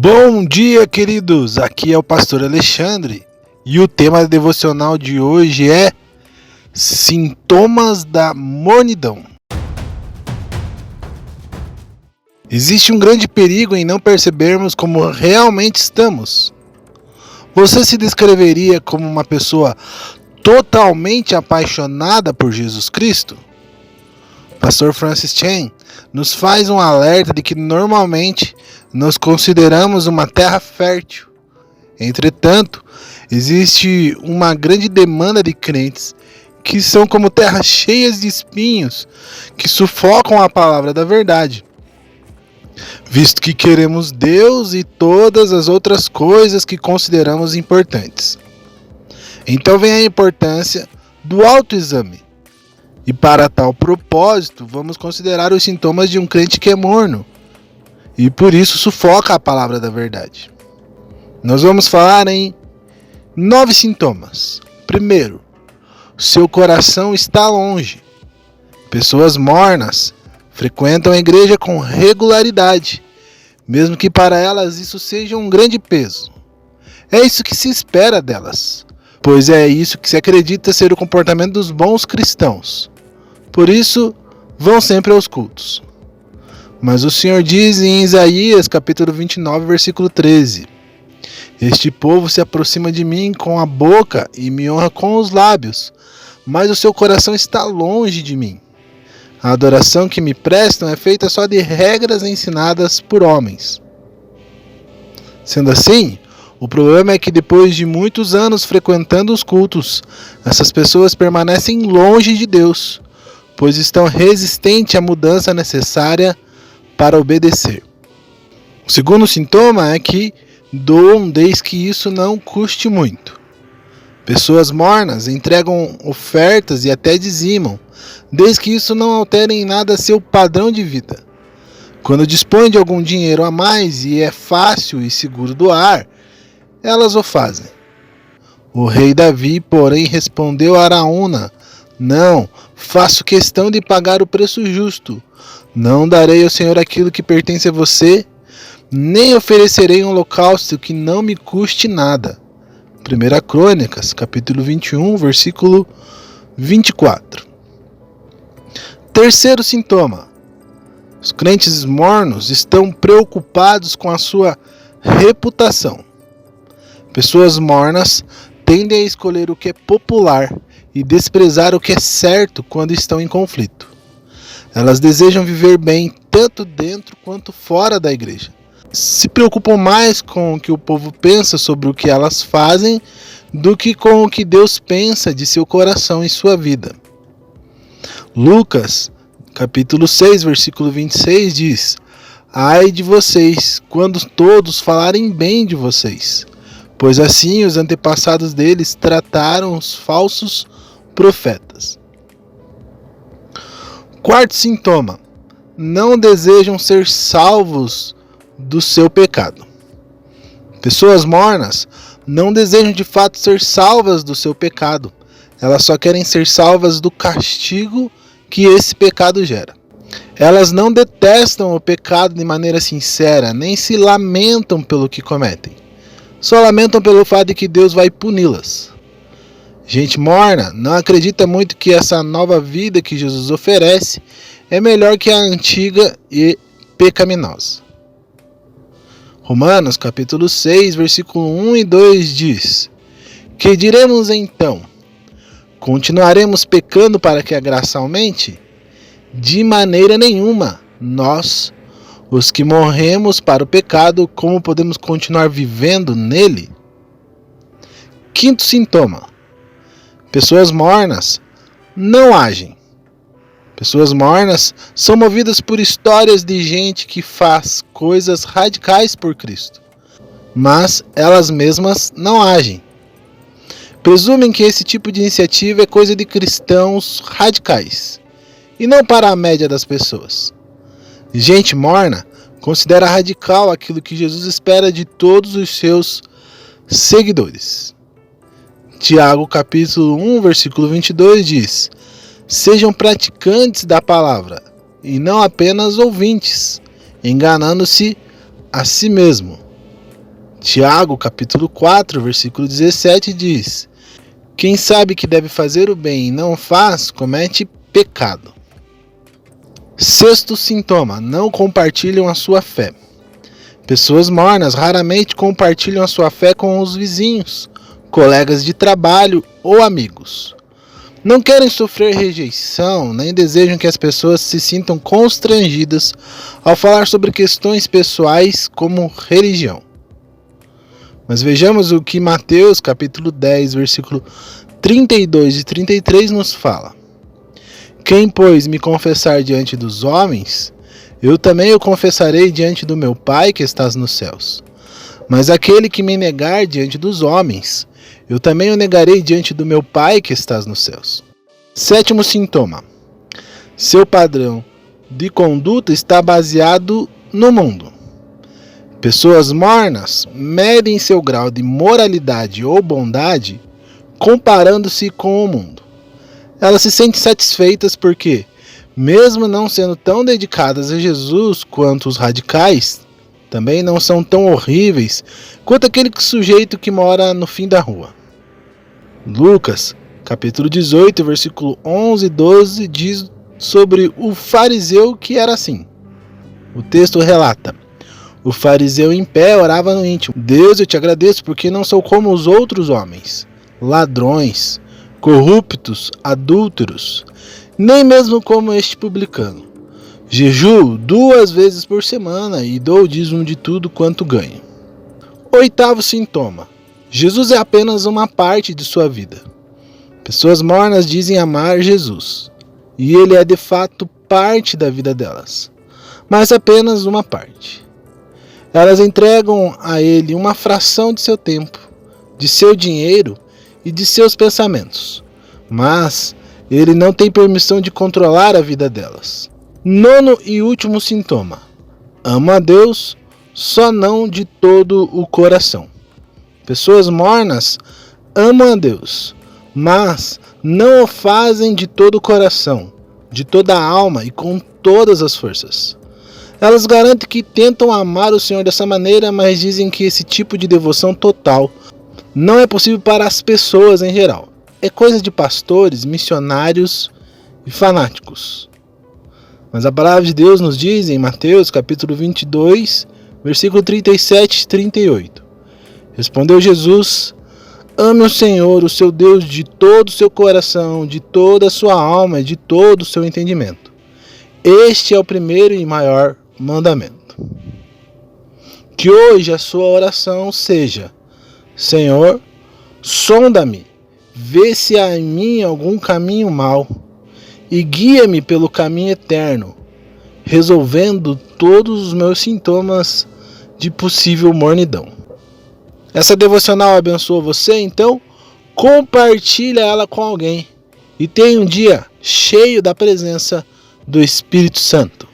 Bom dia, queridos! Aqui é o pastor Alexandre e o tema devocional de hoje é Sintomas da Mornidão. Existe um grande perigo em não percebermos como realmente estamos. Você se descreveria como uma pessoa totalmente apaixonada por Jesus Cristo? Pastor Francis Chan nos faz um alerta de que normalmente nos consideramos uma terra fértil. Entretanto, existe uma grande demanda de crentes que são como terras cheias de espinhos que sufocam a palavra da verdade, visto que queremos Deus e todas as outras coisas que consideramos importantes. Então vem a importância do autoexame. E para tal propósito, vamos considerar os sintomas de um crente que é morno e por isso sufoca a palavra da verdade. Nós vamos falar em 9 sintomas. Primeiro, seu coração está longe. Pessoas mornas frequentam a igreja com regularidade, mesmo que para elas isso seja um grande peso. É isso que se espera delas, pois é isso que se acredita ser o comportamento dos bons cristãos. Por isso, vão sempre aos cultos. Mas o Senhor diz em Isaías, capítulo 29, versículo 13: Este povo se aproxima de mim com a boca e me honra com os lábios, mas o seu coração está longe de mim. A adoração que me prestam é feita só de regras ensinadas por homens. Sendo assim, o problema é que depois de muitos anos frequentando os cultos, essas pessoas permanecem longe de Deus, pois estão resistentes à mudança necessária para obedecer. O segundo sintoma é que doam desde que isso não custe muito. Pessoas mornas entregam ofertas e até dizimam, desde que isso não altere em nada seu padrão de vida. Quando dispõem de algum dinheiro a mais e é fácil e seguro doar, elas o fazem. O rei Davi, porém, respondeu a Araúna: Não, faço questão de pagar o preço justo. Não darei ao Senhor aquilo que pertence a você, nem oferecerei um holocausto que não me custe nada. 1 Crônicas, capítulo 21, versículo 24. Terceiro sintoma. Os crentes mornos estão preocupados com a sua reputação. Pessoas mornas tendem a escolher o que é popular e desprezar o que é certo quando estão em conflito. Elas desejam viver bem tanto dentro quanto fora da igreja. Se preocupam mais com o que o povo pensa sobre o que elas fazem do que com o que Deus pensa de seu coração e sua vida. Lucas, capítulo 6, versículo 26 diz: Ai de vocês, quando todos falarem bem de vocês, pois assim os antepassados deles trataram os falsos profetas. Quarto sintoma: não desejam ser salvos do seu pecado. Pessoas mornas não desejam de fato ser salvas do seu pecado. Elas só querem ser salvas do castigo que esse pecado gera. Elas não detestam o pecado de maneira sincera, nem se lamentam pelo que cometem. Só lamentam pelo fato de que Deus vai puni-las. Gente morna não acredita muito que essa nova vida que Jesus oferece é melhor que a antiga e pecaminosa. Romanos capítulo 6, versículo 1 e 2 diz: Que diremos então? Continuaremos pecando para que a graça aumente? De maneira nenhuma. Nós, os que morremos para o pecado, como podemos continuar vivendo nele? Quinto sintoma: pessoas mornas não agem. Pessoas mornas são movidas por histórias de gente que faz coisas radicais por Cristo, mas elas mesmas não agem. Presumem que esse tipo de iniciativa é coisa de cristãos radicais, e não para a média das pessoas. Gente morna considera radical aquilo que Jesus espera de todos os seus seguidores. Tiago capítulo 1, versículo 22 diz: Sejam praticantes da palavra, e não apenas ouvintes, enganando-se a si mesmo. Tiago, capítulo 4, versículo 17 diz: quem sabe que deve fazer o bem e não faz, comete pecado. Sexto sintoma: não compartilham a sua fé. Pessoas mornas raramente compartilham a sua fé com os vizinhos, colegas de trabalho ou amigos. Não querem sofrer rejeição, nem desejam que as pessoas se sintam constrangidas ao falar sobre questões pessoais como religião. Mas vejamos o que Mateus, capítulo 10, versículo 32 e 33 nos fala. Quem, pois, me confessar diante dos homens, eu também o confessarei diante do meu Pai que estás nos céus. Mas aquele que me negar diante dos homens, eu também o negarei diante do meu Pai que estás nos céus. Sétimo sintoma: seu padrão de conduta está baseado no mundo. Pessoas mornas medem seu grau de moralidade ou bondade comparando-se com o mundo. Elas se sentem satisfeitas porque, mesmo não sendo tão dedicadas a Jesus quanto os radicais, também não são tão horríveis quanto aquele sujeito que mora no fim da rua. Lucas, capítulo 18, versículo 11 e 12, diz sobre o fariseu que era assim. O texto relata: o fariseu em pé orava no íntimo: Deus, eu te agradeço porque não sou como os outros homens, ladrões, corruptos, adúlteros, nem mesmo como este publicano. Jejuo 2 vezes por semana e dou o dízimo de tudo quanto ganho. Oitavo sintoma: Jesus é apenas uma parte de sua vida. Pessoas mornas dizem amar Jesus, e ele é de fato parte da vida delas, mas apenas uma parte. Elas entregam a ele uma fração de seu tempo, de seu dinheiro e de seus pensamentos, mas ele não tem permissão de controlar a vida delas. Nono e último sintoma: ama a Deus, só não de todo o coração. Pessoas mornas amam a Deus, mas não o fazem de todo o coração, de toda a alma e com todas as forças. Elas garantem que tentam amar o Senhor dessa maneira, mas dizem que esse tipo de devoção total não é possível para as pessoas em geral. É coisa de pastores, missionários e fanáticos. Mas a palavra de Deus nos diz em Mateus capítulo 22, versículo 37 e 38. Respondeu Jesus: ame o Senhor, o seu Deus, de todo o seu coração, de toda a sua alma e de todo o seu entendimento. Este é o primeiro e maior mandamento. Que hoje a sua oração seja: Senhor, sonda-me, vê se há em mim algum caminho mau e guia-me pelo caminho eterno, resolvendo todos os meus sintomas de possível mornidão. Essa devocional abençoa você? Então compartilha ela com alguém e tenha um dia cheio da presença do Espírito Santo.